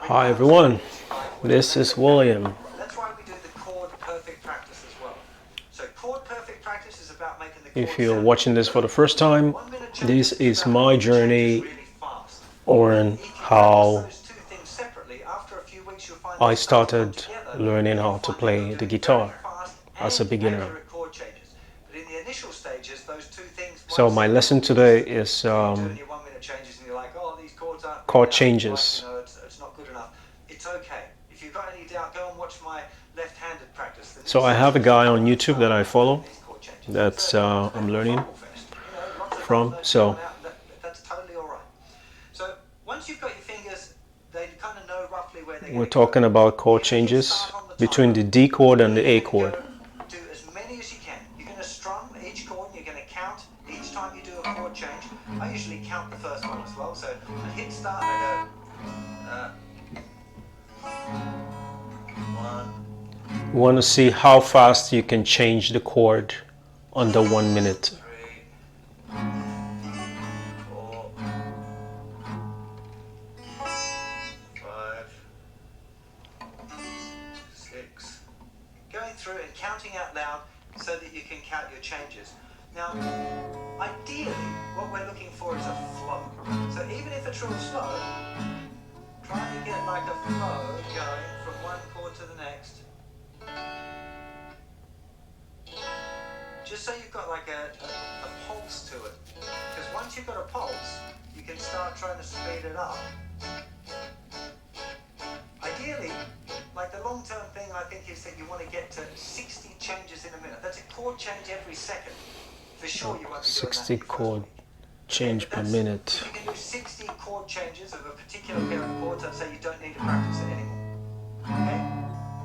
Hi everyone, this is William. That's why we do the chord perfect practice as well. So chord perfect practice is about making the chord If you're sound watching this for the first time, 1 minute this changes is about my making changes journey really fast. on If you practice how those two things separately, after a few weeks you'll find I they start to come started together. learning You'll how to find that play you're the doing very guitar fast as a and beginner. accurate chord changes. But in the initial stages, those two things might So my seem lesson little today pieces. is You're doing your 1 minute changes and you're like, oh, these chords aren't chord really changes. it's not good enough. It's okay. If you've got any doubt, go and watch my left-handed practice. So I have a guy on YouTube that I follow that I'm learning from. So That's totally all right. So once you've got your fingers, they kind of know roughly where they're we're going to go. talking about chord You're gonna hit changes start on the between the timer. D chord and the A You're gonna chord. go do as many as you can. You're going to strum each chord and you're going to count each time you do a chord change. I usually count the first one as well. So I hit start and I go 1. We want to see how fast you can change the chord under 1 minute. 3, 4, 5, 6. Going through and counting out loud so that you can count your changes. Now, ideally, what we're looking for is a flow. So even if it's real slow, try to get like a flow going from one chord to the next. Just so you've got like a pulse to it. Because once you've got a pulse, you can start trying to speed it up. Ideally, like the long-term thing I think is that you want to get to 60 changes in a minute. That's a chord change every second. For sure you won't be doing 60 that chord change per minute. If you can do 60 chord changes of a particular pair of chords, I'd say you don't need to practice it anymore. Okay?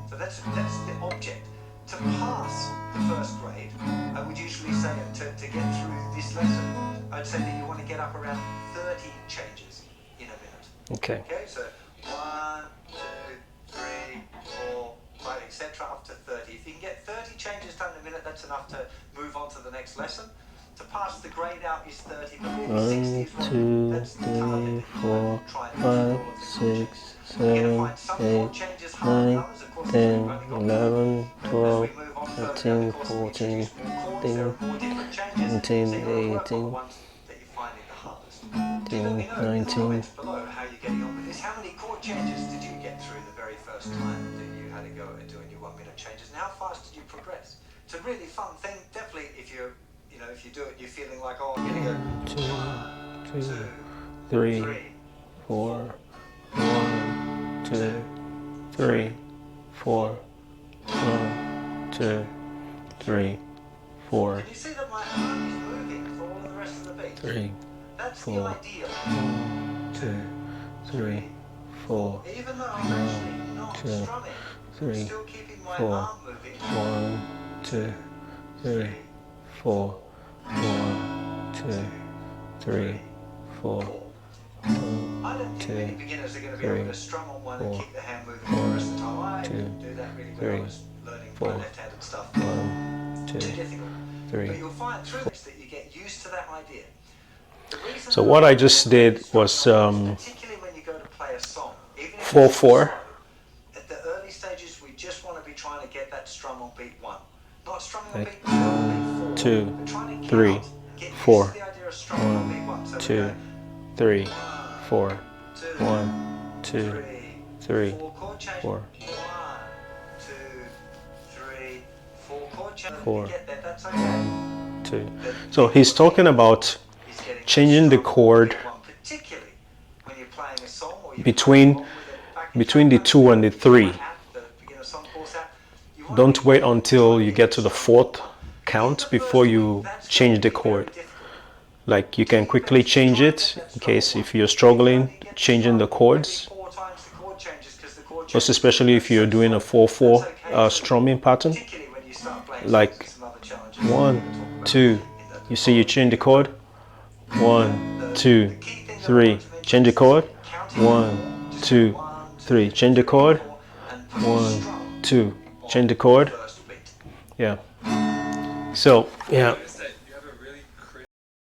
So that's the object. To pass the first grade, I would usually say to get through this lesson, I'd say that you want to get up around 30 changes in a minute. Okay. Okay, so 1, 2, 3, 4, 5, etc. up to 30. If you can get 30 changes done in a minute, that's enough to move on to the next lesson. To pass the grade out is 30, but really 60 is what 1, 2, that's the 3, 4, try and 5, all of the 6, You're going to 7, find some 8, chord changes harder than 9, others, of course, 10, 11, 12, 13, 14, 15, 17, 18, 18, 19. Below how you're getting on with this. How many chord changes did you get through the very first time that you had to go and doing your 1 minute changes, and how fast did you progress? It's a really fun thing. Definitely, if you do it, you're feeling like, oh, I'm gonna go 2, 3, 4, 1, 2, 3, 4, 1, 2, 3, 4, Can you see that my arm is moving for all of the rest of the beat? 3, That's 4, the ideal. 1, 2, 3, 4, Even though I'm actually not 2, strumming, 3, still keeping my 4, arm moving. 1, 2, 3, 4, 1, 2, 3, 4, 1, I don't think 2, many beginners are going to be able to strum on one and 4, keep the hand moving for the rest of the time. I 2, didn't do that really when I was learning my 4, left-handed stuff. 1, 2, Too difficult. 3. But you'll find through this that you get used to that idea. So what I just did was particularly when you go to play a song, even if 4, it's 4. slow, at the early stages we just want to be trying to get that strum on beat 1. Not strumming on beat 2 or beat 4. 2, But trying to 3, count, get used 4, to the idea of strumming on beat 1. So 2, we're going 3, 4, 2, 1, 2, 3, 4 chord change. 4, 1, 2, 3, 4 chord change. 4, Get that, that's okay. 2. So he's talking about changing the chord Particularly when you're playing a song or you're between the 2 and the 3. Don't wait until you get to the 4th count before you change the chord. Like you can quickly change it in case if you're struggling changing the chords. Most especially if you're doing a 4/4 strumming pattern. Like 1, 2, you see you change the chord. 1, 2, 3, change the chord. 1, 2, 3, change the chord. 1, 2, change the chord. Yeah. So yeah,